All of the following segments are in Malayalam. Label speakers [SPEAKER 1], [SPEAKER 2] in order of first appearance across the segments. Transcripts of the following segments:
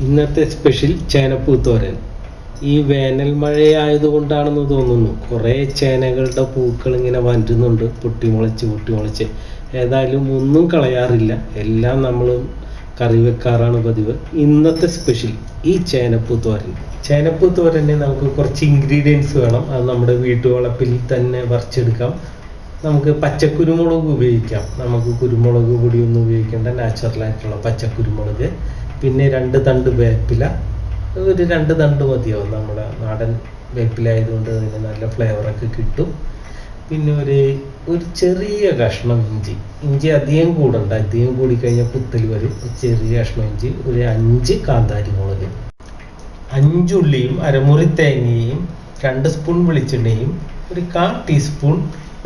[SPEAKER 1] ഇന്നത്തെ സ്പെഷ്യൽ ചേനപ്പൂത്തോരൻ. ഈ വേനൽ മഴയായതുകൊണ്ടാണെന്ന് തോന്നുന്നു കുറേ ചേനകളുടെ പൂക്കൾ ഇങ്ങനെ വരുന്നുണ്ട്, പൊട്ടിമുളച്ച്. ഏതായാലും ഒന്നും കളയാറില്ല, എല്ലാം നമ്മൾ കറി വെക്കാറാണ് പതിവ്. ഇന്നത്തെ സ്പെഷ്യൽ ഈ ചേനപ്പൂത്തോരന് നമുക്ക് കുറച്ച് ഇൻഗ്രീഡിയൻസ് വേണം. അത് നമ്മുടെ വീട്ടുവളപ്പിൽ തന്നെ പറിച്ചെടുക്കാം. നമുക്ക് പച്ചക്കുരുമുളക് ഉപയോഗിക്കാം. നമുക്ക് കുരുമുളക് പൊടിയൊന്നും ഉപയോഗിക്കേണ്ട, നാച്ചുറലായിട്ടുള്ള പച്ചക്കുരുമുളക്. പിന്നെ 2 തണ്ട് വേപ്പില, ഒരു 2 തണ്ട് മതിയാവും. നമ്മുടെ നാടൻ വേപ്പിലായതുകൊണ്ട് അതിന് നല്ല ഫ്ലേവറൊക്കെ കിട്ടും. പിന്നെ ഒരു ചെറിയ കഷ്ണം ഇഞ്ചി അധികം കൂടണ്ട, അധികം കൂടിക്കഴിഞ്ഞാൽ കുത്തൽ വരും. ചെറിയ കഷ്ണം ഇഞ്ചി, ഒരു 5 കാന്താരി മുളക്, 5 ഉള്ളിയും, അരമുറി തേങ്ങയും, 2 സ്പൂൺ വെളിച്ചെണ്ണയും, ഒരു 1/4 ടീസ്പൂൺ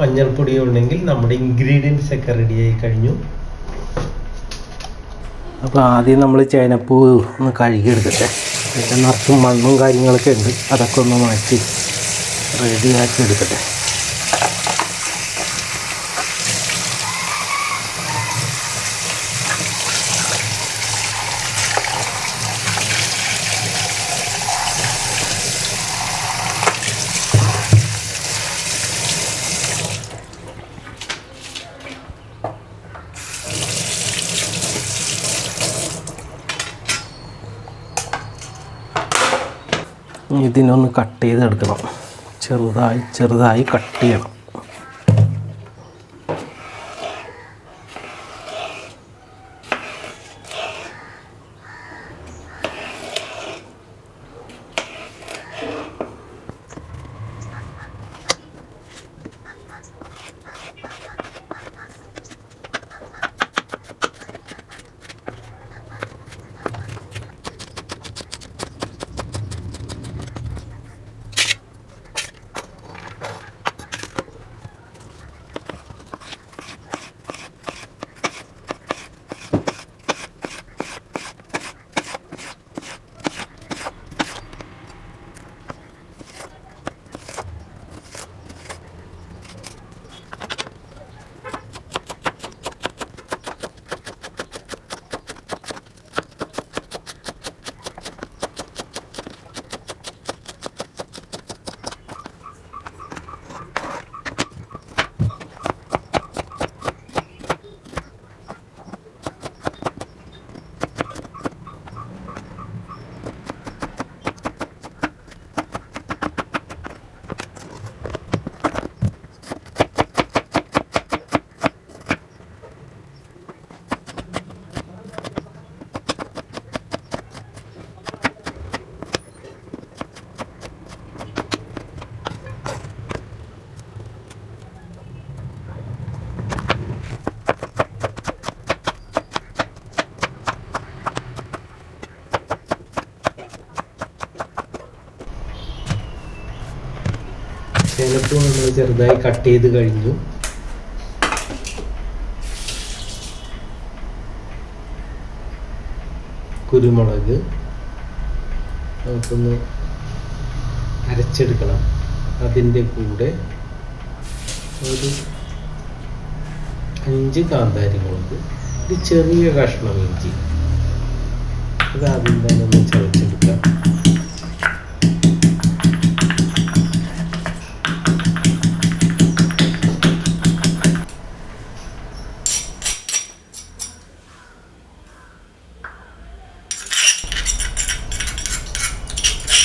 [SPEAKER 1] മഞ്ഞൾപ്പൊടിയും ഉണ്ടെങ്കിൽ നമ്മുടെ ഇൻഗ്രീഡിയൻസ് ഒക്കെ റെഡിയായി കഴിഞ്ഞു. അപ്പോൾ ആദ്യം നമ്മൾ ചേനപ്പൂ ഒന്ന് കഴുകിയെടുക്കട്ടെ. അതിൻ്റെ നിറച്ചും മണ്ണും കാര്യങ്ങളൊക്കെ ഉണ്ട്, അതൊക്കെ ഒന്ന് മാറ്റി റെഡിയാക്കി എടുക്കട്ടെ. ഇതിനൊന്ന് കട്ട് ചെയ്തെടുക്കണം, ചെറുതായി കട്ട് ചെയ്യണം. ചേനപ്പൂ നമ്മൾ ചെറുതായി കട്ട് ചെയ്ത് കഴിഞ്ഞു. കുരുമുളക് നമുക്കൊന്ന് അരച്ചെടുക്കണം. അതിൻ്റെ കൂടെ ഒരു 5 കാന്താരി മുളക്, ഒരു ചെറിയ കഷ്ണം ഇഞ്ചി, അത് ആദ്യം തന്നെ ഒന്ന് ചതച്ചെടുക്കാം.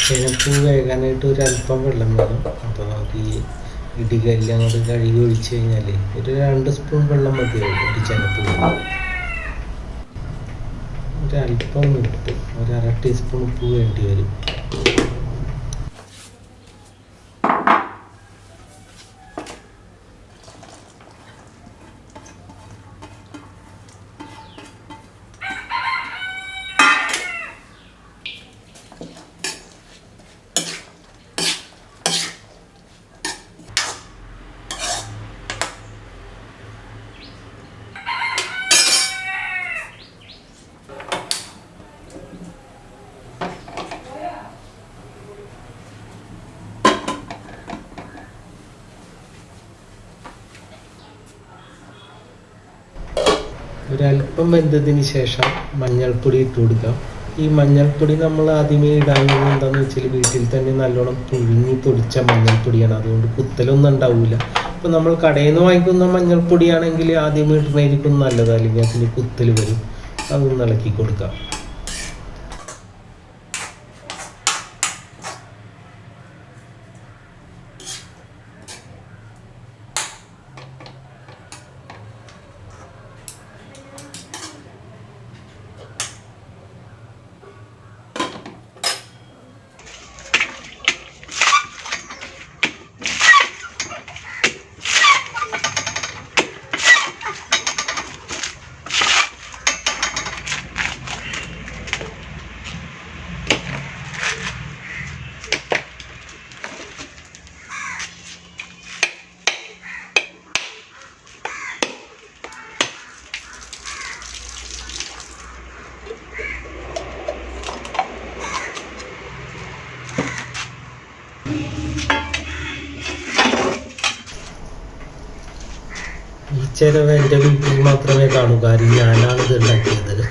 [SPEAKER 1] ചേനപ്പൂ വേകാനായിട്ട് ഒരല്പം വെള്ളം വേണം. അപ്പോൾ നമുക്ക് ഈ ഇടികല്ല് അങ്ങോട്ട് കഴുകി ഒഴിച്ച് കഴിഞ്ഞാൽ ഒരു 2 സ്പൂൺ വെള്ളം മതിയാവും ഒരു ചേനപ്പൂ. ഒരല്പം ഉപ്പ്, ഒരു 1/2 ടീസ്പൂൺ ഉപ്പ് വേണ്ടി വരും. ഒരല്പം വെന്തതിന് ശേഷം മഞ്ഞൾപ്പൊടി ഇട്ട് കൊടുക്കാം. ഈ മഞ്ഞൾപ്പൊടി നമ്മൾ ആദ്യമേ ഇടാവുന്നത് എന്താണെന്ന് വെച്ചാൽ വീട്ടിൽ തന്നെ നല്ലോണം പുഴുങ്ങി പൊടിച്ച മഞ്ഞൾപ്പൊടിയാണ്, അതുകൊണ്ട് കുത്തലൊന്നും ഉണ്ടാവില്ല. അപ്പോൾ നമ്മൾ കടയിൽ നിന്ന് വാങ്ങിക്കുന്ന മഞ്ഞൾപ്പൊടിയാണെങ്കിൽ ആദ്യമേ ഇടുന്നതായിരിക്കും നല്ലത്, അല്ലെങ്കിൽ അതിന് കുത്തൽ വരും. അതൊന്ന് ഇളക്കി കൊടുക്കാം. ഈ ചിലവ് എൻ്റെ വീട്ടിൽ മാത്രമേ കാണൂ, കാര്യം ഞാനാണ് ഇത് ഉണ്ടാക്കിയത്.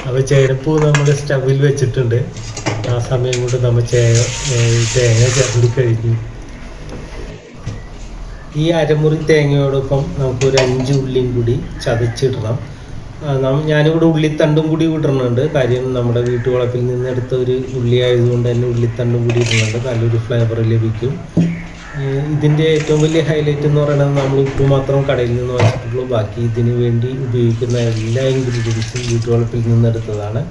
[SPEAKER 1] അപ്പോൾ ചേനപ്പൂ നമ്മൾ സ്റ്റവിൽ വെച്ചിട്ടുണ്ട്. ആ സമയം കൊണ്ട് നമ്മൾ തേങ്ങ ചരണ്ടി കഴിഞ്ഞു. ഈ അരമുറി തേങ്ങയോടൊപ്പം നമുക്കൊരു 5 ഉള്ളിയും കൂടി ചതച്ചിടണം. ഞാനിവിടെ ഉള്ളിത്തണ്ടും കൂടി ഇടുന്നുണ്ട്, കാര്യം നമ്മുടെ വീട്ടുവളപ്പിൽ നിന്ന് എടുത്ത ഒരു ഉള്ളി ആയതുകൊണ്ട് തന്നെ ഉള്ളിത്തണ്ടും കൂടി ഇടുന്നുണ്ട്, നല്ലൊരു ഫ്ലേവർ ലഭിക്കും. ഇതിൻ്റെ ഏറ്റവും വലിയ ഹൈലൈറ്റ് എന്ന് പറയുന്നത് നമ്മൾ ഉപ്പ് മാത്രം കടയിൽ നിന്ന് വാങ്ങിച്ചിട്ടുള്ളൂ, ബാക്കി ഇതിന് വേണ്ടി ഉപയോഗിക്കുന്ന എല്ലാ ഇൻഗ്രീഡിയൻസും വീട്ടുവളപ്പിൽ നിന്നെടുത്തതാണ്.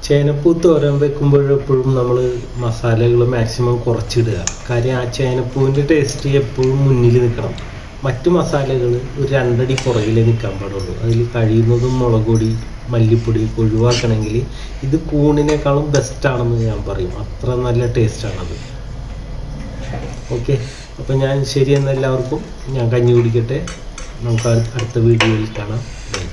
[SPEAKER 1] ചേനപ്പൂ തോരൻ വെക്കുമ്പോഴെപ്പോഴും നമ്മൾ മസാലകൾ മാക്സിമം കുറച്ചിടുക. കാര്യം ആ ചേനപ്പൂവിൻ്റെ ടേസ്റ്റ് എപ്പോഴും മുന്നിൽ നിൽക്കണം. മറ്റു മസാലകൾ ഒരു 2 അടി പുറകിലേ നിൽക്കാൻ പാടുള്ളൂ. അതിൽ കഴിയുന്നതും മുളക് പൊടി, മല്ലിപ്പൊടി ഒഴിവാക്കണമെങ്കിൽ ഇത് കൂണിനേക്കാളും ബെസ്റ്റാണെന്ന് ഞാൻ പറയും. അത്ര നല്ല ടേസ്റ്റാണത്. ഓക്കെ, അപ്പോൾ ഞാൻ ശരിയെന്ന് എല്ലാവർക്കും ഞാൻ കഞ്ഞി കുടിക്കട്ടെ. നമുക്ക് അടുത്ത വീഡിയോയിൽ കാണാം. ബൈ.